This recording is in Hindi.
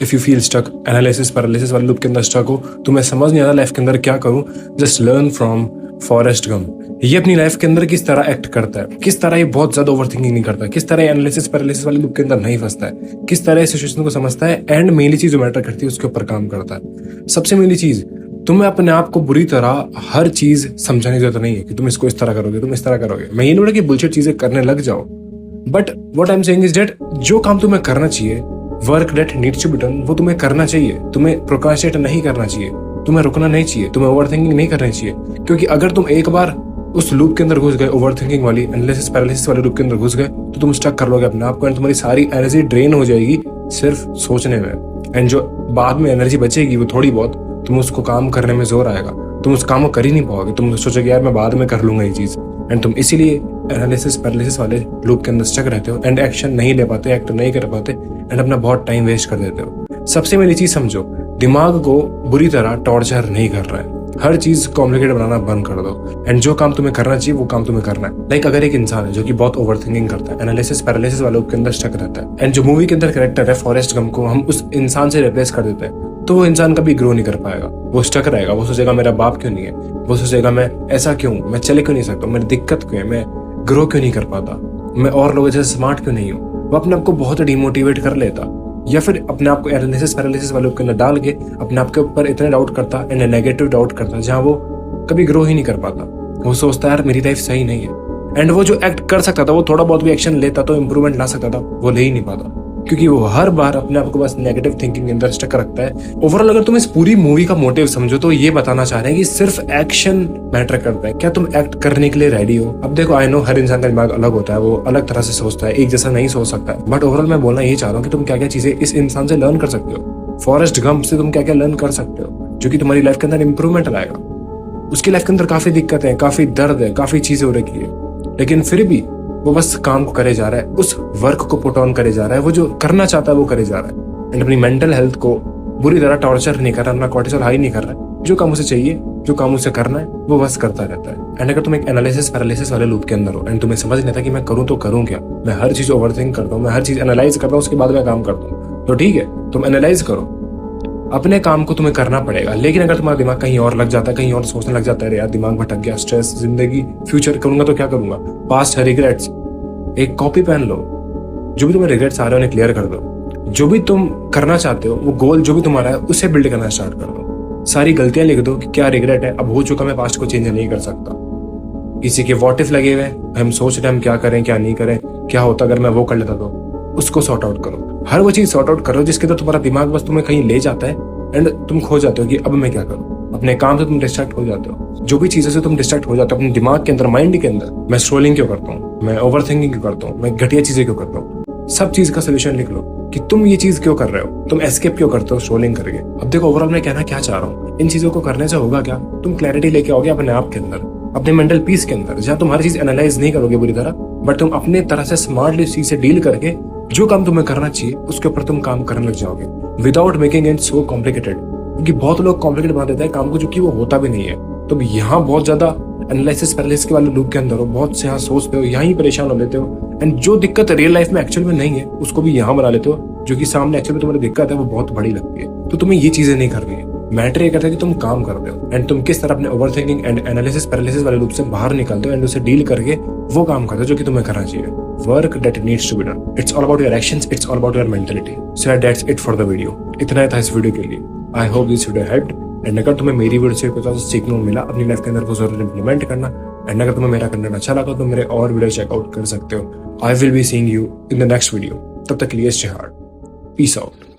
If you feel stuck, analysis paralysis वाले लूप के अंदर स्टक हो, तुम्हें समझ नहीं आता लाइफ के अंदर क्या करूं, just learn from Forrest Gump. ये अपनी लाइफ के अंदर किस तरह एक्ट करता है, किस तरह ये बहुत ज्यादा ओवरथिंकिंग नहीं करता, किस तरह एनालिसिस पैरालिसिस वाले लूप के अंदर नहीं फंसता है, किस तरह सिचुएशन को समझता है एंड मेनली चीज जो मैटर करती है उसके ऊपर काम करता है। सबसे मेनली चीज, तुम्हें अपने आप को बुरी तरह हर चीज समझाने की जरूरत नहीं है कि तुम इसको इस तरह करोगे, तुम इस तरह करोगे। मैं ये नहीं बोला कि बुलशिट चीजें करने लग जाओ, but what I am saying is that जो काम तुम्हें करना चाहिए, work that needs to be done, वो तुम्हें करना चाहिए। तुम्हें प्रोक्रास्टिनेट नहीं करना चाहिए, तुम्हें रुकना नहीं चाहिए, तुम्हें ओवरथिंकिंग नहीं करनी चाहिए। क्योंकि अगर तुम एक बार उस लूप के अंदर घुस गए, ओवरथिंकिंग वाली एनालिसिस पैरालिसिस वाले लूप के अंदर घुस गए, तो तुम स्टक कर लोगे अपने आप को एंड तुम्हारी सारी एनर्जी ड्रेन हो जाएगी सिर्फ सोचने में। एंड जो बाद में एनर्जी बचेगी वो थोड़ी बहुत, तुम उसको काम करने में जोर आएगा, तुम उस काम को कर ही नहीं पाओगे। तुम सोचोगे यार मैं बाद में कर लूंगा ये चीज, एंड तुम इसीलिए एनालिसिस पैरालिसिस वाले लूप के अंदर स्टक रहते हो एंड एक्शन नहीं ले पाते, एक्ट नहीं कर पाते एंड अपना बहुत टाइम वेस्ट कर देते हो। सबसे मेरी चीज समझो, दिमाग को बुरी तरह टॉर्चर नहीं कर रहा है। हर चीज कॉम्प्लिकेटेड बनाना बंद कर दो एंड जो काम तुम्हें करना चाहिए वो काम तुम्हें करना है। लाइक अगर एक इंसान है जो कि बहुत ओवरथिंकिंग करता है, एनालिसिस पैरालिसिस वालों के अंदर स्टक रहता है एंड जो मूवी के अंदर कैरेक्टर है फॉरेस्ट गंप को हम उस इंसान से रिप्लेस कर देते हैं, तो वो इंसान कभी ग्रो नहीं कर पाएगा। वो स्टक रहेगा, वो सोचेगा मेरा बाप क्यों नहीं है, वो सोचेगा मैं ऐसा क्यों, मैं चले क्यों नहीं सकता, मेरी दिक्कत क्यों है, मैं ग्रो क्यों नहीं कर पाता, मैं और लोगों जैसे स्मार्ट क्यों नहीं हूँ। वो अपने आप को बहुत डिमोटिवेट कर लेता, या फिर अपने आप को एनालिसिस पैरालिसिस वालों के अंदर डाल के अपने आप के ऊपर इतने डाउट करता एंड नेगेटिव डाउट करता जहाँ वो कभी ग्रो ही नहीं कर पाता। वो सोचता है यार मेरी लाइफ सही नहीं है, एंड वो जो एक्ट कर सकता था, वो थोड़ा बहुत भी एक्शन लेता तो इंप्रूवमेंट ला सकता था, वो ले ही नहीं पाता क्योंकि वो हर बार अपने आप को बस नेगेटिव थिंकिंग के अंदर स्टक रखता है। ओवरऑल अगर तुम इस पूरी मूवी का मोटिव समझो तो ये बताना चाह रहे हैं कि सिर्फ एक्शन मैटर करता है, क्या तुम एक्ट करने के लिए रेडी हो। अब देखो आई नो हर इंसान का दिमाग अलग होता है, वो अलग तरह से सोचता है, एक जैसा नहीं सोच सकता है, बट ओवरऑल मैं बोलना ये चाह रहा हूँ कि तुम क्या क्या चीजें इस इंसान से लर्न कर सकते हो। फॉरेस्ट गंप से तुम क्या क्या लर्न कर सकते हो जो कि तुम्हारी लाइफ के अंदर इंप्रूवमेंट लाएगा। उसकी लाइफ के अंदर काफी दिक्कत है, काफी दर्द है, काफी चीजें हो रखी है, लेकिन फिर भी वो बस काम को करे जा रहा है, उस वर्क को पुट ऑन करे जा रहा है, वो जो करना चाहता है वो करे जा रहा है एंड अपनी मेंटल हेल्थ को बुरी तरह टॉर्चर नहीं कर रहा, अपना कॉर्टिसोल हाई नहीं कर रहा है। जो काम उसे चाहिए, जो काम उसे करना है वो बस करता रहता है। एंड अगर तुम एक एनालिसिस पैरालिसिस वाले लूप के अंदर हो एंड तुम्हें समझ नहीं आता कि मैं करूँ तो करूँ क्या, मैं हर चीज ओवरथिंक करता हूँ, मैं हर चीज एनालाइज करता हूँ, उसके बाद मैं काम करता हूँ, तो ठीक है तुम एनालाइज करो, अपने काम को तुम्हें करना पड़ेगा। लेकिन अगर तुम्हारा दिमाग कहीं और लग जाता है, कहीं और सोचने लग जाता है, यार दिमाग भटक गया, स्ट्रेस, जिंदगी, फ्यूचर करूंगा तो क्या करूंगा, पास्ट है, रिग्रेट्स, एक कॉपी पेन लो, जो भी तुम्हें रिग्रेट्स आ रहे हो उन्हें क्लियर कर दो। जो भी तुम करना चाहते हो, वो गोल जो भी तुम्हारा है उसे बिल्ड करना स्टार्ट कर दो। सारी गलतियां लिख दो कि क्या रिग्रेट है, अब हो चुका, मैं पास्ट को चेंज नहीं कर सकता। किसी के व्हाट इफ लगे हुए, हम सोच रहे हैं हम क्या करें क्या नहीं करें, क्या होता अगर मैं वो कर लेता, तो उसको सॉर्ट आउट करो। हर वो चीज सॉर्ट आउट करो जिसके तो तुम्हारा दिमाग बस तुम्हें कहीं ले जाता है एंड तुम खो जाते हो कि अब मैं क्या करूं। अपने काम से तुम डिस्ट्रैक्ट हो जाते हो, जो भी चीजों से तुम डिस्ट्रैक्ट हो जाते हो अपने दिमाग के अंदर, माइंड के अंदर। मैं स्ट्रोलिंग क्यों करता हूँ, मैं ओवरथिंकिंग क्यों करता हूँ, मैं घटिया चीजें क्यों करता हूँ, सब चीज का सोल्यूशन लिख लो कि तुम ये चीज क्यों कर रहे हो, तुम एस्केप क्यों करते हो स्ट्रोलिंग करके। अब देखो ओवरऑल मैं कहना क्या चाह रहा हूँ, इन चीजों को करने से होगा क्या, तुम क्लैरिटी लेके आओगे अपने आप के अंदर, अपने मेंटल पीस के अंदर, जहाँ तुम हर चीज एनालाइज नहीं करोगे बुरी तरह, बट तुम अपने तरह से स्मार्टली चीज से डील करके जो काम तुम्हें करना चाहिए उसके ऊपर तुम काम करने लग जाओगे without making it so complicated. क्योंकि बहुत लोग कॉम्प्लिकेटेड बना देते हैं काम को जो कि वो होता भी नहीं है। तो यहाँ बहुत ज्यादा एनालिसिस पैरालिसिस के वाले लूप के अंदर हो, बहुत से यहाँ सोचते हो, यहाँ ही परेशान हो लेते हो एंड जो दिक्कत रियल लाइफ में एक्चुअल में नहीं है उसको भी यहाँ बना लेते हो, जो कि सामने एक्चुअल में तुम्हारी दिक्कत है वो बहुत बड़ी लगती है। तो तुम्हें ये चीजें नहीं करनी है, मैटर ये करता है कि तुम काम करते हो एंड तुम किस तरह अपने ओवरथिंकिंग एंड एनालिसिस पैरालिसिस वाले लूप से बाहर निकलते हो एंड उसे डील करके वो काम करते हो जो कि तुम्हें करना चाहिए। Work that needs to be done, it's all about your actions, it's all about your mentality. So that's it for the video. इतना ही था इस वीडियो के लिए। I hope this video helped and अगर तुम्हें मेरी वीडियो से कुछ सीखने को मिला अपनी लाइफ के अंदर वो जरूर इंप्लीमेंट करना। एंड अगर तुम्हें मेरा कंटेंट अच्छा लगा तो मेरे और वीडियो चेकआउट कर सकते हो। I will be seeing you in the next video. तब तक के लिए स्टे हार्ड, पीस आउट।